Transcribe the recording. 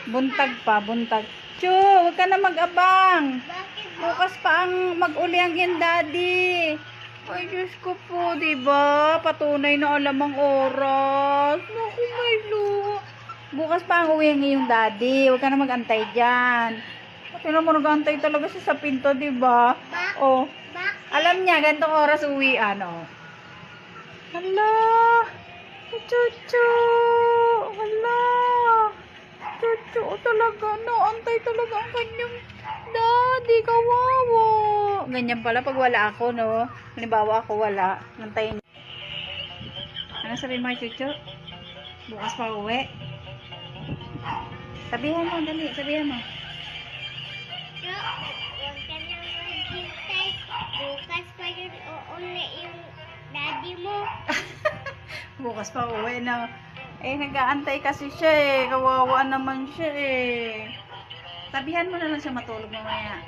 Buntag pa, buntag. Chu, huwag ka na mag-abang. Bakit? Bukas pa ang mag-uli ang iyong daddy. Ay, Diyos ko po, diba? Patunay na alam ang oras. Naku, may luha. Bukas pa ang uwi ang iyong daddy. Huwag ka na mag-antay dyan. Tingnan mo, nag-antay talaga siya sa pinto, diba? Oh, Bakit? alam niya, gantong oras uwi, ano. Hala. Chuchu. Hala. Chuchu, talaga, no? Antay talaga ang kanyang daddy, kawawa. Ganyan pala pag wala ako, no? Halimbawa ako wala, nantayin. Ano sabi mo, Chuchu? Bukas pa uwi? Sabihan mo, dali, sabihan mo. Cho, huwag ka na maghintay. Bukas pa yun uuwi yung daddy mo. Bukas pa uwi na. Eh, nag-aantay kasi siya eh. Kawawa naman siya eh. Sabihan mo na lang siya matulog mamaya.